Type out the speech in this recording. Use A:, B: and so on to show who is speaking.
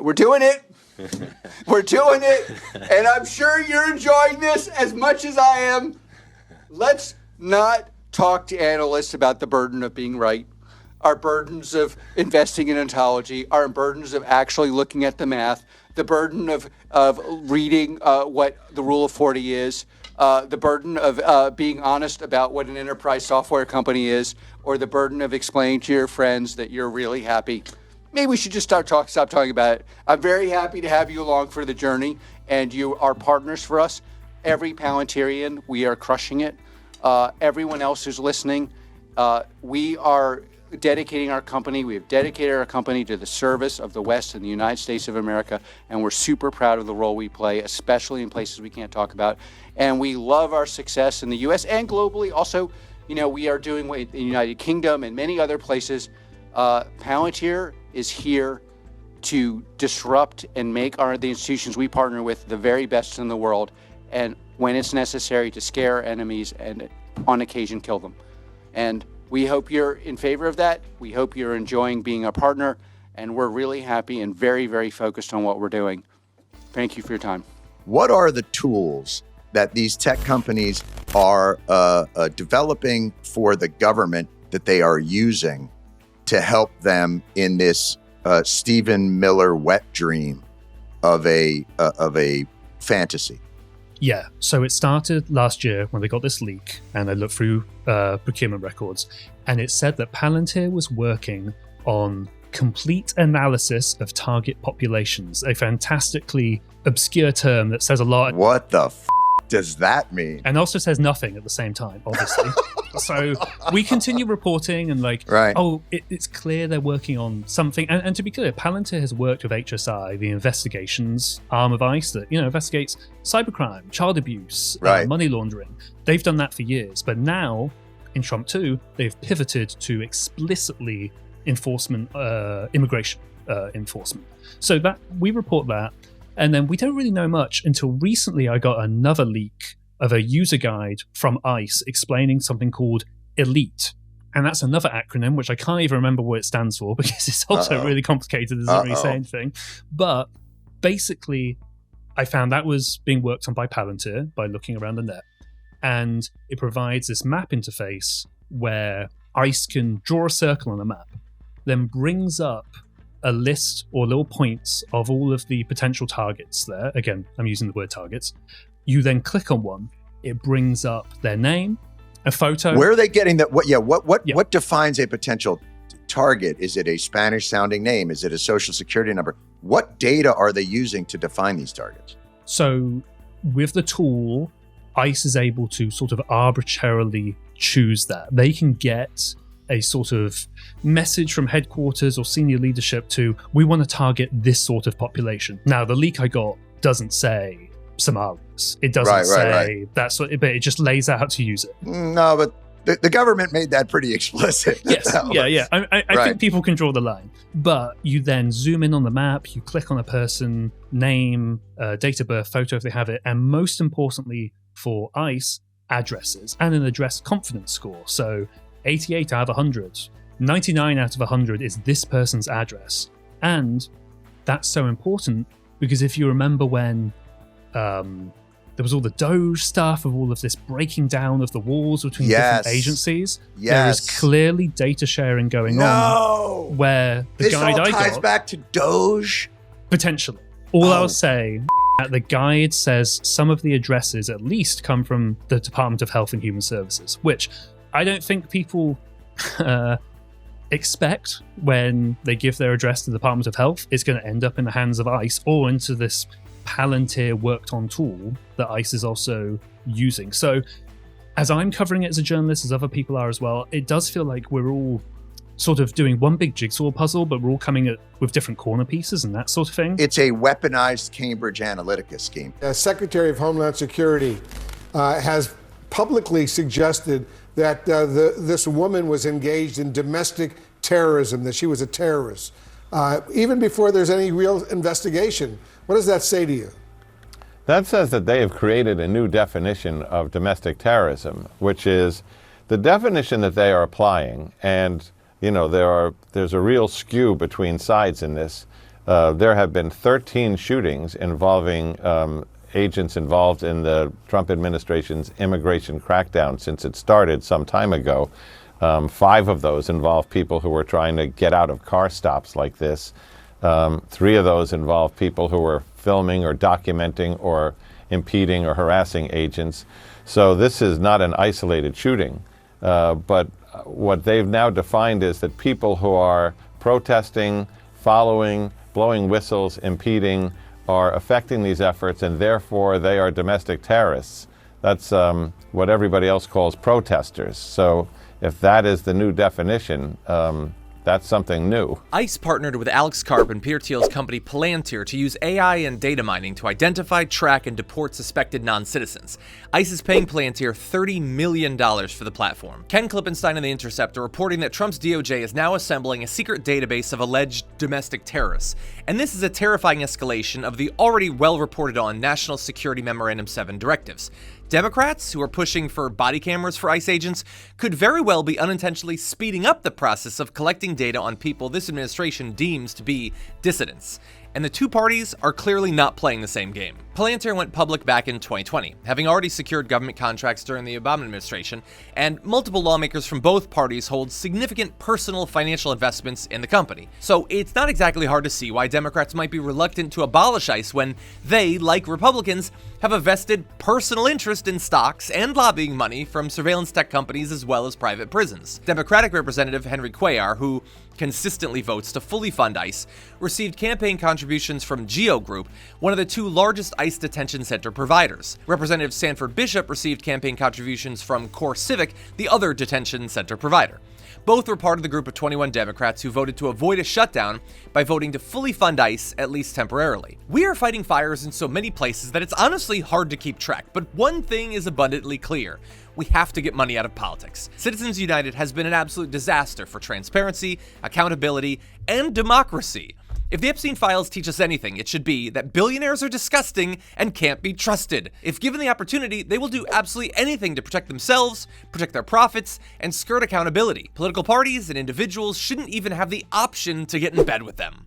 A: We're doing it. We're doing it. And I'm sure you're enjoying this as much as I am. Let's not talk to analysts about the burden of being right, our burdens of investing in ontology, our burdens of actually looking at the math, the burden of reading what the Rule of 40 is, the burden of being honest about what an enterprise software company is, or the burden of explaining to your friends that you're really happy. Maybe we should just stop talking about it. I'm very happy to have you along for the journey, and you are partners for us. Every Palantirian, we are crushing it. Everyone else who's listening, we are dedicating our company. We have dedicated our company to the service of the West and the United States of America, and we're super proud of the role we play, especially in places we can't talk about. And we love our success in the U.S. and globally. Also, we are doing in the United Kingdom and many other places. Palantir is here to disrupt and make the institutions we partner with the very best in the world, and when it's necessary, to scare enemies and on occasion kill them. And we hope you're in favor of that. We hope you're enjoying being a partner, and we're really happy and very, very focused on what we're doing. Thank you for your time.
B: What are the tools that these tech companies are developing for the government that they are using to help them in this Stephen Miller wet dream of a fantasy?
C: Yeah, so it started last year when they got this leak, and I looked through procurement records, and it said that Palantir was working on complete analysis of target populations, a fantastically obscure term that says a lot.
B: What the does that mean?
C: And also says nothing at the same time, obviously. So we continue reporting and it's clear they're working on something. And to be clear, Palantir has worked with HSI, the investigations arm of ICE that investigates cybercrime, child abuse, money laundering. They've done that for years. But now, in Trump 2, they've pivoted to explicitly enforcement, immigration enforcement. So that we report that. And then we don't really know much until recently I got another leak of a user guide from ICE explaining something called ELITE. And that's another acronym, which I can't even remember what it stands for because it's also really complicated. It doesn't really say anything. But basically, I found that was being worked on by Palantir by looking around the net. And it provides this map interface where ICE can draw a circle on a map, then brings up a list or little points of all of the potential targets there. Again, I'm using the word targets. You then click on one. It brings up their name, a photo.
B: Where are they getting that? What defines a potential target? Is it a Spanish-sounding name? Is it a social security number? What data are they using to define these targets?
C: So with the tool, ICE is able to sort of arbitrarily choose that. They can get a sort of message from headquarters or senior leadership to, we want to target this sort of population. Now, the leak I got doesn't say Somalis. It doesn't say that's what, but it just lays out how to use it.
B: No, but the government made that pretty explicit.
C: Yes, yeah. I think people can draw the line. But you then zoom in on the map, you click on a person, name, date of birth, photo if they have it, and most importantly for ICE, addresses and an address confidence score. So 88 out of 100, 99 out of 100 is this person's address. And that's so important because if you remember when there was all the Doge stuff of all of this breaking down of the walls between different agencies, there is clearly data sharing going on where the guide I got...
B: This all ties back to Doge?
C: Potentially. All I'll say... The guide says some of the addresses at least come from the Department of Health and Human Services, which I don't think people expect when they give their address to the Department of Health. It's going to end up in the hands of ICE or into this Palantir worked on tool that ICE is also using. So as I'm covering it as a journalist, as other people are as well, it does feel like we're all sort of doing one big jigsaw puzzle, but we're all coming at with different corner pieces and that sort of thing.
B: It's a weaponized Cambridge Analytica scheme.
D: Secretary of Homeland Security has publicly suggested that this woman was engaged in domestic terrorism, that she was a terrorist, even before there's any real investigation. What does that say to you?
E: That says that they have created a new definition of domestic terrorism, which is the definition that they are applying, and there's a real skew between sides in this. there have been 13 shootings involving agents involved in the Trump administration's immigration crackdown since it started some time ago. 5 of those involve people who were trying to get out of car stops like this. 3 of those involve people who were filming or documenting or impeding or harassing agents. So this is not an isolated shooting. But what they've now defined is that people who are protesting, following, blowing whistles, impeding, are affecting these efforts, and therefore they are domestic terrorists. That's what everybody else calls protesters. So if that is the new definition, that's something new.
F: ICE partnered with Alex Karp and Peter Thiel's company Palantir to use AI and data mining to identify, track, and deport suspected non-citizens. ICE is paying Palantir $30 million for the platform. Ken Klippenstein in The Intercept are reporting that Trump's DOJ is now assembling a secret database of alleged domestic terrorists. And this is a terrifying escalation of the already well-reported on National Security Memorandum 7 directives. Democrats, who are pushing for body cameras for ICE agents, could very well be unintentionally speeding up the process of collecting data on people this administration deems to be dissidents. And the two parties are clearly not playing the same game. Palantir went public back in 2020, having already secured government contracts during the Obama administration, and multiple lawmakers from both parties hold significant personal financial investments in the company. So it's not exactly hard to see why Democrats might be reluctant to abolish ICE when they, like Republicans, have a vested personal interest in stocks and lobbying money from surveillance tech companies as well as private prisons. Democratic Representative Henry Cuellar, who consistently votes to fully fund ICE, received campaign contributions from Geo Group, one of the 2 largest ICE detention center providers. Representative Sanford Bishop received campaign contributions from Core Civic, the other detention center provider. Both were part of the group of 21 Democrats who voted to avoid a shutdown by voting to fully fund ICE, at least temporarily. We are fighting fires in so many places that it's honestly hard to keep track, but one thing is abundantly clear. We have to get money out of politics. Citizens United has been an absolute disaster for transparency, accountability, and democracy. If the Epstein files teach us anything, it should be that billionaires are disgusting and can't be trusted. If given the opportunity, they will do absolutely anything to protect themselves, protect their profits, and skirt accountability. Political parties and individuals shouldn't even have the option to get in bed with them.